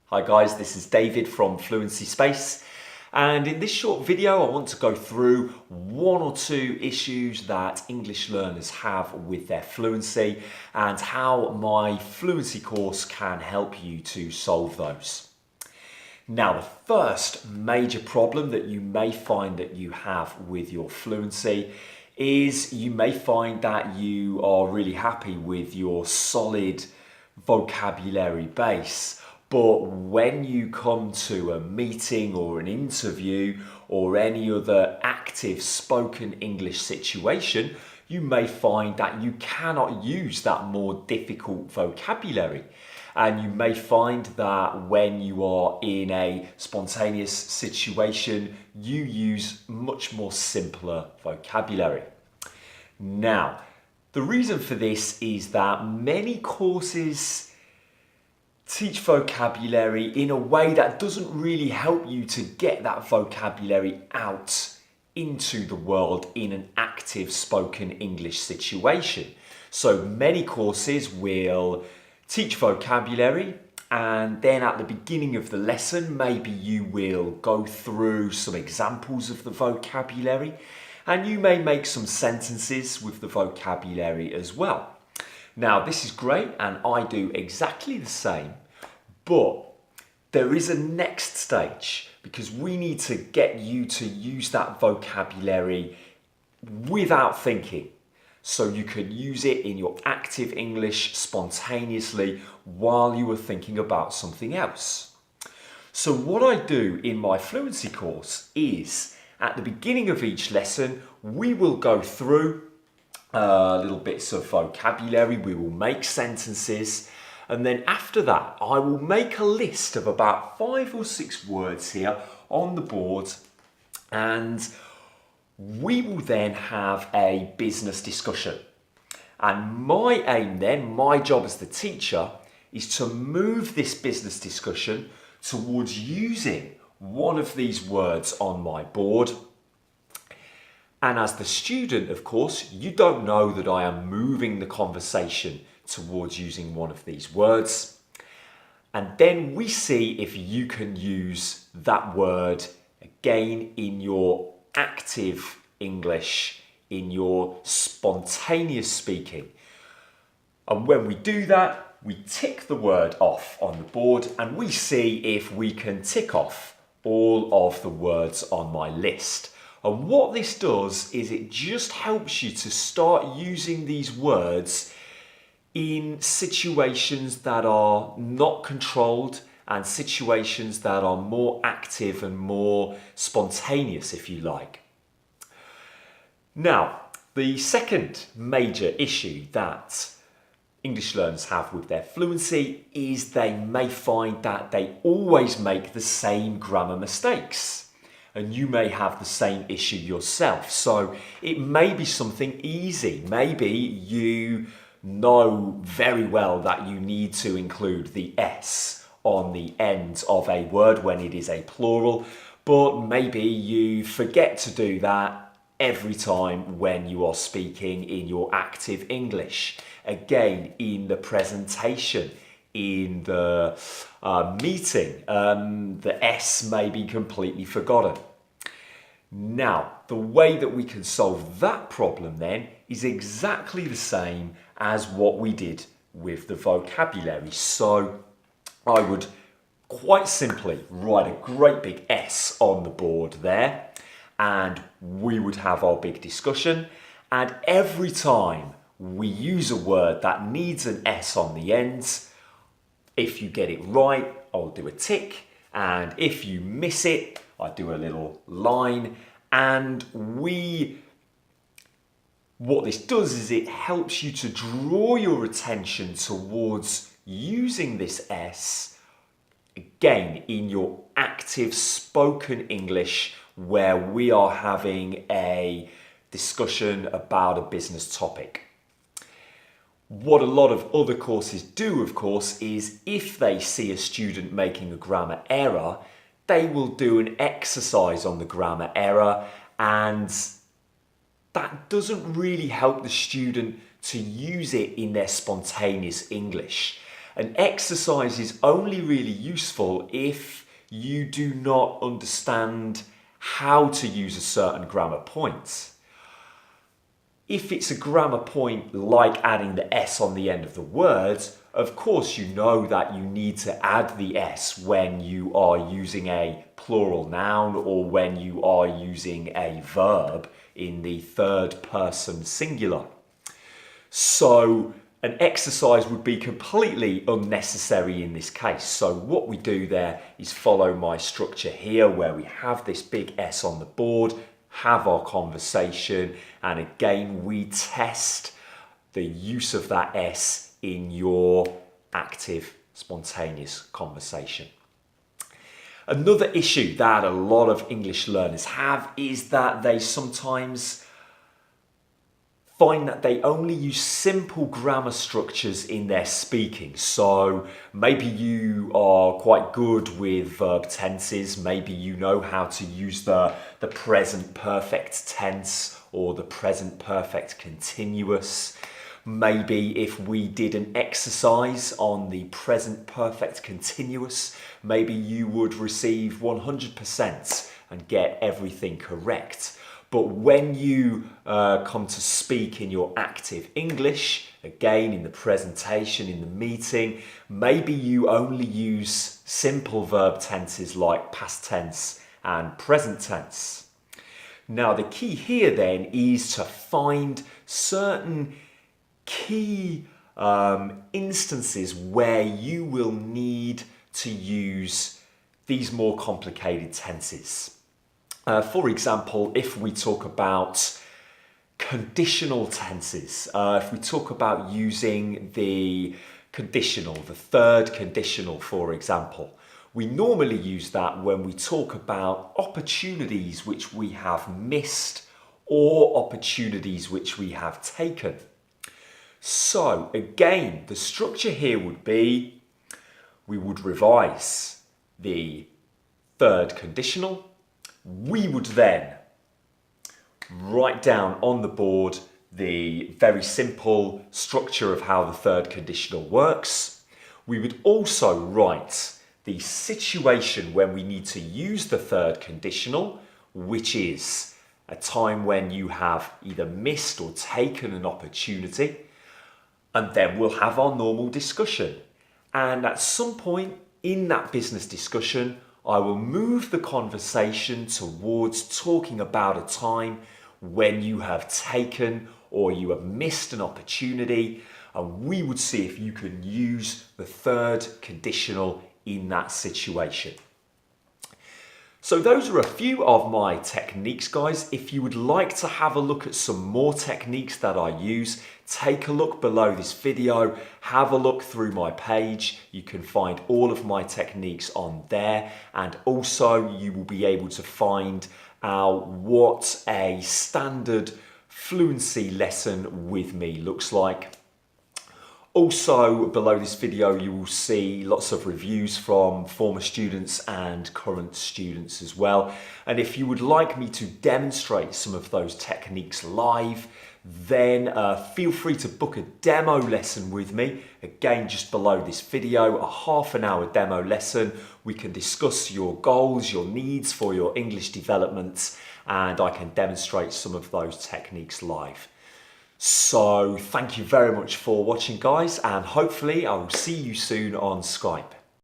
Hi guys, this is David from Fluency Space, and in this short video I want to go through one or two issues that English learners have with their fluency and how my fluency course can help you to solve those. Now, the first major problem that you may find that you have with your fluency is you may find that you are really happy with your solid vocabulary base, but when you come to a meeting or an interview or any other active spoken English situation, you may find that you cannot use that more difficult vocabulary. And you may find that when you are in a spontaneous situation, you use much more simpler vocabulary. Now, the reason for this is that many courses teach vocabulary in a way that doesn't really help you to get that vocabulary out into the world in an active spoken English situation. So many courses will teach vocabulary, and then at the beginning of the lesson, maybe you will go through some examples of the vocabulary, and you may make some sentences with the vocabulary as well. Now, this is great, and I do exactly the same, but there is a next stage because we need to get you to use that vocabulary without thinking. So you can use it in your active English spontaneously while you are thinking about something else. So what I do in my fluency course is at the beginning of each lesson, we will go through little bits of vocabulary, we will make sentences, and then after that, I will make a list of about 5 or 6 words here on the board, and we will then have a business discussion. And my aim then, my job as the teacher, is to move this business discussion towards using one of these words on my board. And as the student, of course, you don't know that I am moving the conversation towards using one of these words. And then we see if you can use that word again in your active English, in your spontaneous speaking. And when we do that, we tick the word off on the board and we see if we can tick off all of the words on my list. And what this does is it just helps you to start using these words in situations that are not controlled and situations that are more active and more spontaneous, if you like. Now, the second major issue that English learners have with their fluency is they may find that they always make the same grammar mistakes. And you may have the same issue yourself. So it may be something easy. Maybe you know very well that you need to include the S on the end of a word when it is a plural, but maybe you forget to do that every time when you are speaking in your active English. Again, in the presentation, in the meeting, the S may be completely forgotten. Now, the way that we can solve that problem then is exactly the same as what we did with the vocabulary. So I would quite simply write a great big S on the board there, and we would have our big discussion. And every time we use a word that needs an S on the end, if you get it right, I'll do a tick. And if you miss it, I do a little line. And what this does is it helps you to draw your attention towards using this S again in your active spoken English where we are having a discussion about a business topic. What a lot of other courses do, of course, is if they see a student making a grammar error, they will do an exercise on the grammar error, and that doesn't really help the student to use it in their spontaneous English. An exercise is only really useful if you do not understand how to use a certain grammar point. If it's a grammar point like adding the S on the end of the word, of course you know that you need to add the S when you are using a plural noun or when you are using a verb in the third person singular. So an exercise would be completely unnecessary in this case. So what we do there is follow my structure here where we have this big S on the board, have our conversation, and again we test the use of that S in your active, spontaneous conversation. Another issue that a lot of English learners have is that they sometimes find that they only use simple grammar structures in their speaking. So maybe you are quite good with verb tenses, maybe you know how to use the present perfect tense or the present perfect continuous. Maybe if we did an exercise on the present perfect continuous, maybe you would receive 100% and get everything correct. But when you come to speak in your active English, again in the presentation, in the meeting, maybe you only use simple verb tenses like past tense and present tense. Now the key here then is to find certain key instances where you will need to use these more complicated tenses. For example, if we talk about conditional tenses, if we talk about using the conditional, the third conditional, for example, we normally use that when we talk about opportunities which we have missed or opportunities which we have taken. So again, the structure here would be, we would revise the third conditional. We would then write down on the board the very simple structure of how the third conditional works. We would also write the situation when we need to use the third conditional, which is a time when you have either missed or taken an opportunity. And then we'll have our normal discussion. And at some point in that business discussion, I will move the conversation towards talking about a time when you have taken or you have missed an opportunity, and we would see if you can use the third conditional in that situation. So those are a few of my techniques, guys. If you would like to have a look at some more techniques that I use, take a look below this video, have a look through my page. You can find all of my techniques on there, and also you will be able to find out what a standard fluency lesson with me looks like. Also, below this video, you will see lots of reviews from former students and current students as well. And if you would like me to demonstrate some of those techniques live, then feel free to book a demo lesson with me. Again, just below this video, a half-an-hour demo lesson. We can discuss your goals, your needs for your English development, and I can demonstrate some of those techniques live. So thank you very much for watching, guys, and hopefully I will see you soon on Skype.